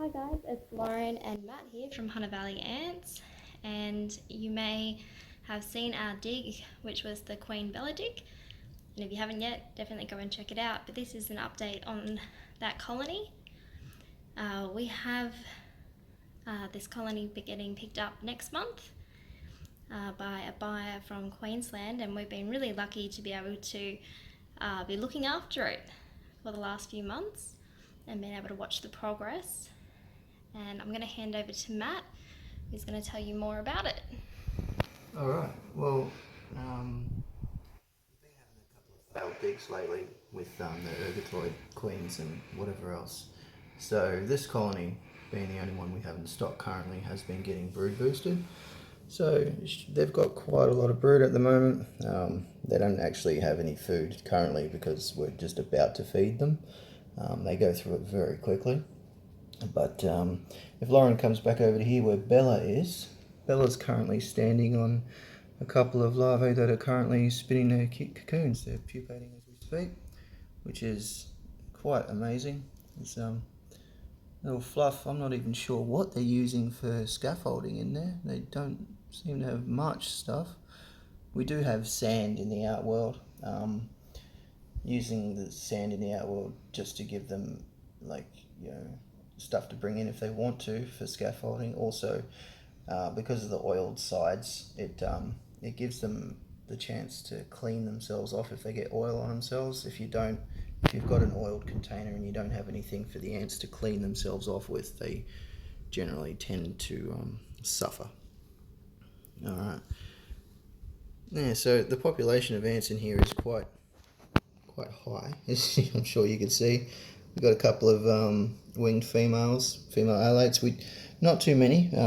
Hi guys, it's Lauren and Matt here from Hunter Valley Ants, and you may have seen our dig, which was the Queen Bella dig, and if you haven't yet, definitely go and check it out. But this is an update on that colony. We have this colony getting picked up next month by a buyer from Queensland, and we've been really lucky to be able to be looking after it for the last few months and being able to watch the progress. And I'm going to hand over to Matt, who's going to tell you more about it. All right. Well, we've been having a couple of failed digs lately with the ergotoid queens and whatever else. So this colony, being the only one we have in stock currently, has been getting brood boosted. So they've got quite a lot of brood at the moment. They don't actually have any food currently because we're just about to feed them. They go through it very quickly. But if Lauren comes back over to here where Bella is, Bella's currently standing on a couple of larvae that are currently spinning their cocoons. They're pupating as we speak, which is quite amazing. It's little fluff. I'm not even sure what they're using for scaffolding in there. They don't seem to have much stuff. We do have sand in the outworld. Using the sand in the outworld just to give them, like, stuff to bring in if they want to for scaffolding. Also, because of the oiled sides, it gives them the chance to clean themselves off if they get oil on themselves. If you've got an oiled container and you don't have anything for the ants to clean themselves off with, they generally tend to suffer. All right. Yeah. So the population of ants in here is quite high, as I'm sure you can see. We've got a couple of winged female alates. Not too many. A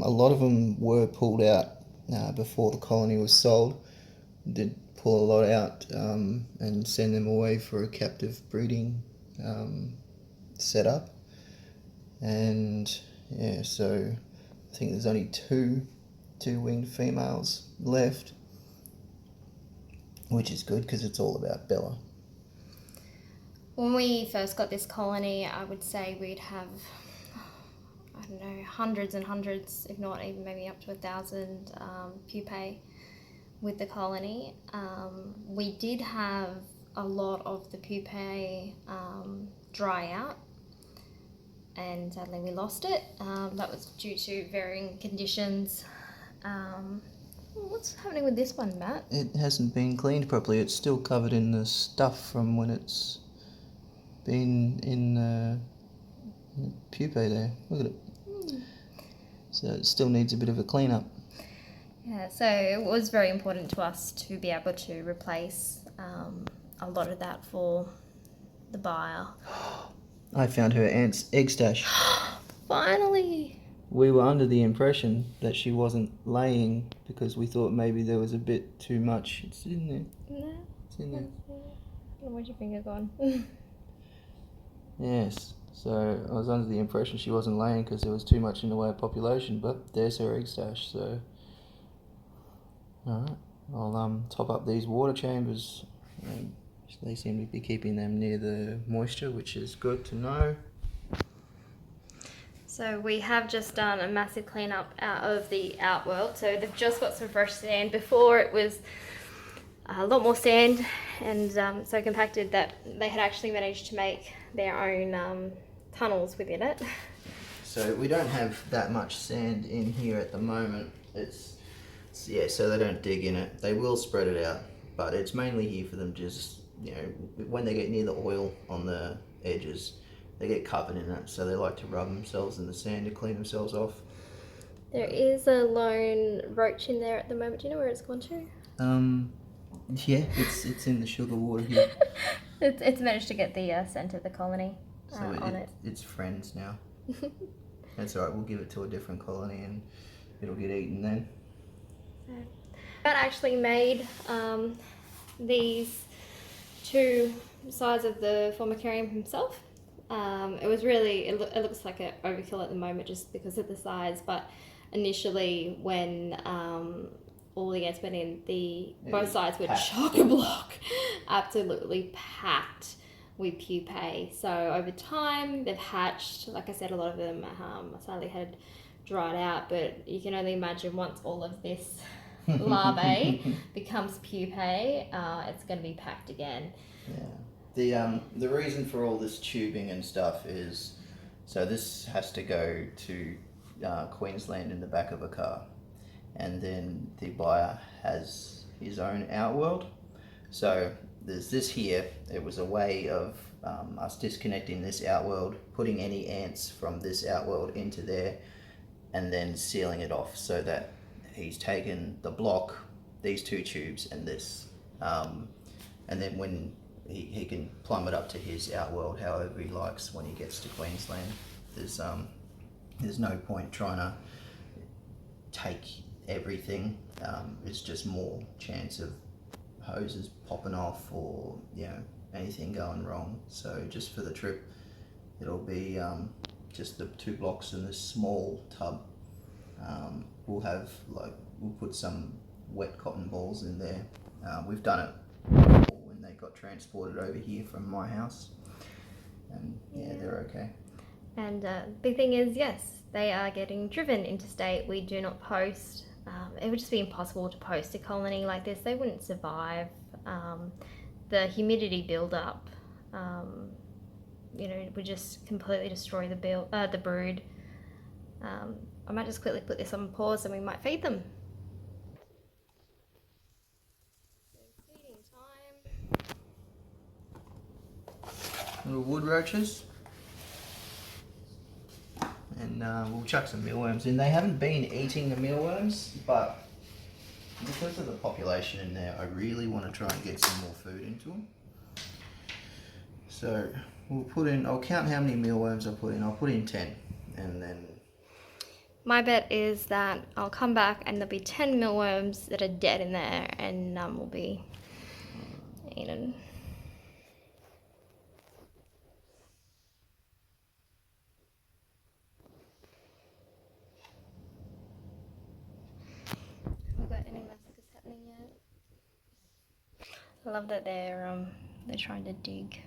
lot of them were pulled out before the colony was sold. Did pull a lot out and send them away for a captive breeding setup. And yeah, so I think there's only two winged females left, which is good because it's all about Bella. When we first got this colony, I would say we'd have, I don't know, hundreds and hundreds, if not even maybe up to 1,000 pupae with the colony. We did have a lot of the pupae dry out, and sadly we lost it. That was due to varying conditions. What's happening with this one, Matt? It hasn't been cleaned properly. It's still covered in the stuff from when it's been in the pupae there. Look at it. So it still needs a bit of a clean up. Yeah, so it was very important to us to be able to replace a lot of that for the buyer. I found her aunt's egg stash. Finally! We were under the impression that she wasn't laying because we thought maybe there was a bit too much. It's in there. No. It's in there. Where's your finger gone? Yes. So I was under the impression she wasn't laying because there was too much in the way of population, but there's her egg stash. So, alright, I'll top up these water chambers. They seem to be keeping them near the moisture, which is good to know. So we have just done a massive cleanup out of the outworld. So they've just got some fresh sand. Before it was a lot more sand and so compacted that they had actually managed to make their own tunnels within it. So we don't have that much sand in here at the moment. It's so they don't dig in it. They will spread it out, but it's mainly here for them just, when they get near the oil on the edges, they get covered in it, so they like to rub themselves in the sand to clean themselves off. There is a lone roach in there at the moment. Do you know where it's gone to? Yeah, it's in the sugar water here. It's managed to get the scent of the colony on it. It's friends now. That's alright, we'll give it to a different colony and it'll get eaten then. Matt actually made these two sides of the formicarium himself. It was really, it looks like an overkill at the moment just because of the size, but initially when all the ants went in, both sides were chock-a-block, absolutely packed with pupae. So over time, they've hatched. Like I said, a lot of them sadly had dried out, but you can only imagine once all of this larvae becomes pupae, it's going to be packed again. Yeah. The reason for all this tubing and stuff is, so this has to go to Queensland in the back of a car, and then the buyer has his own outworld. So there's this here. It was a way of us disconnecting this outworld, putting any ants from this outworld into there, and then sealing it off so that he's taken the block, these two tubes, and this, and then when he can plumb it up to his outworld however he likes when he gets to Queensland. There's no point trying to take everything. It's just more chance of hoses popping off or anything going wrong. So just for the trip, it'll be just the 2 blocks in this small tub. We'll put some wet cotton balls in there. We've done it before when they got transported over here from my house, and they're okay. And big thing is, yes, they are getting driven interstate. We do not post. It would just be impossible to post a colony like this. They wouldn't survive. The humidity buildup, would just completely destroy the brood. I might just quickly put this on pause and we might feed them. Feeding time. Little wood roaches. And we'll chuck some mealworms in. They haven't been eating the mealworms, but because of the population in there, I really want to try and get some more food into them. So I'll count how many mealworms I put in. I'll put in 10, and then... My bet is that I'll come back and there'll be 10 mealworms that are dead in there, and none will be eaten. Have we got any massacres happening yet? I love that they're trying to dig.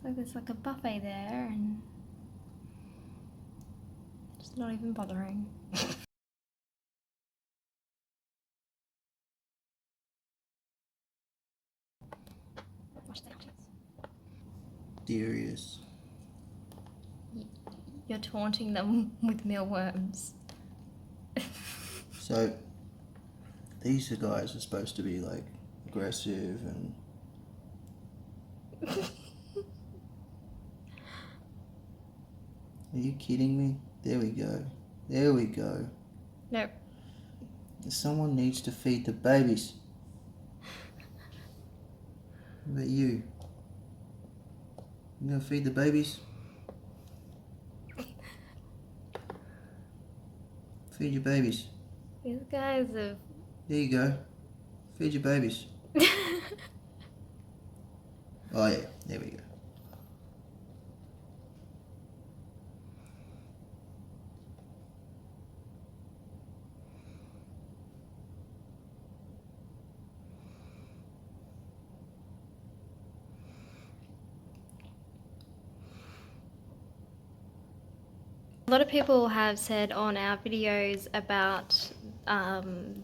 So there's like a buffet there and just not even bothering. Serious. You're taunting them with mealworms. So these guys are supposed to be like aggressive and... Are you kidding me? There we go. There we go. Nope. Someone needs to feed the babies. What about you? You gonna feed the babies? Feed your babies. These guys have... There you go. Feed your babies. Oh yeah, there we go. A lot of people have said on our videos about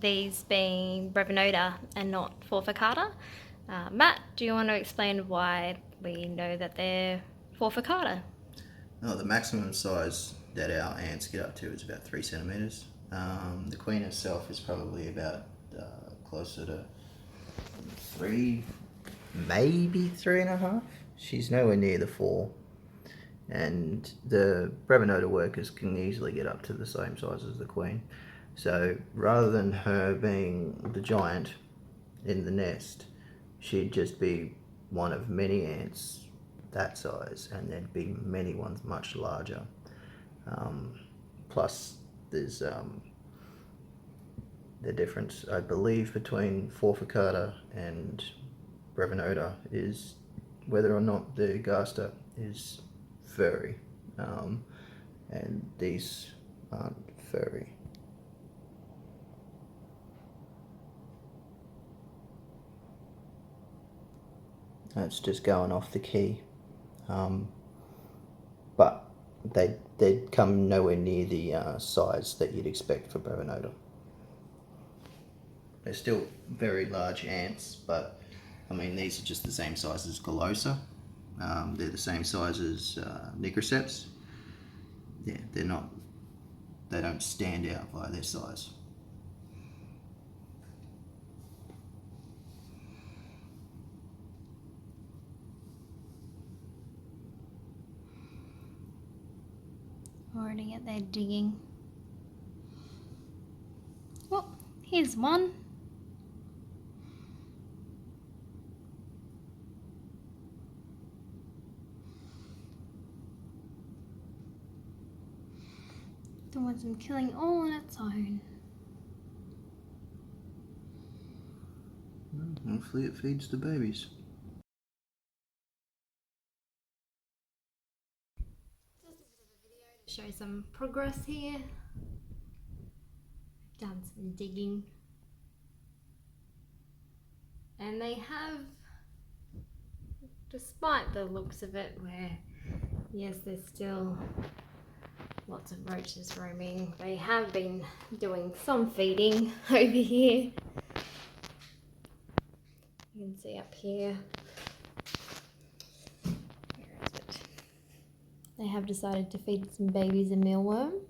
these being Brevinota and not Forficata. Matt, do you want to explain why we know that they're Forficata? No, the maximum size that our ants get up to is about 3 centimeters. The queen herself is probably about closer to 3, maybe 3.5. She's nowhere near the 4. And the Brevinota workers can easily get up to the same size as the queen. So rather than her being the giant in the nest, she'd just be one of many ants that size, and there'd be many ones much larger. Plus, there's the difference, I believe, between Forficata and Brevinota is whether or not the gaster is furry, and these aren't furry. That's just going off the key, but they'd come nowhere near the size that you'd expect for Brevinota. They're still very large ants, but I mean, these are just the same size as Golosa. They're the same size as Nigroceps. Yeah, they don't stand out by their size. Already at there digging. Oh, here's one. Doing some killing all on its own. Hopefully it feeds the babies. Just a bit of a video to show some progress here. Done some digging. And they have, despite the looks of it, where yes, there's still lots of roaches roaming, they have been doing some feeding over here. You can see up here. Where is it? They have decided to feed some babies a mealworm.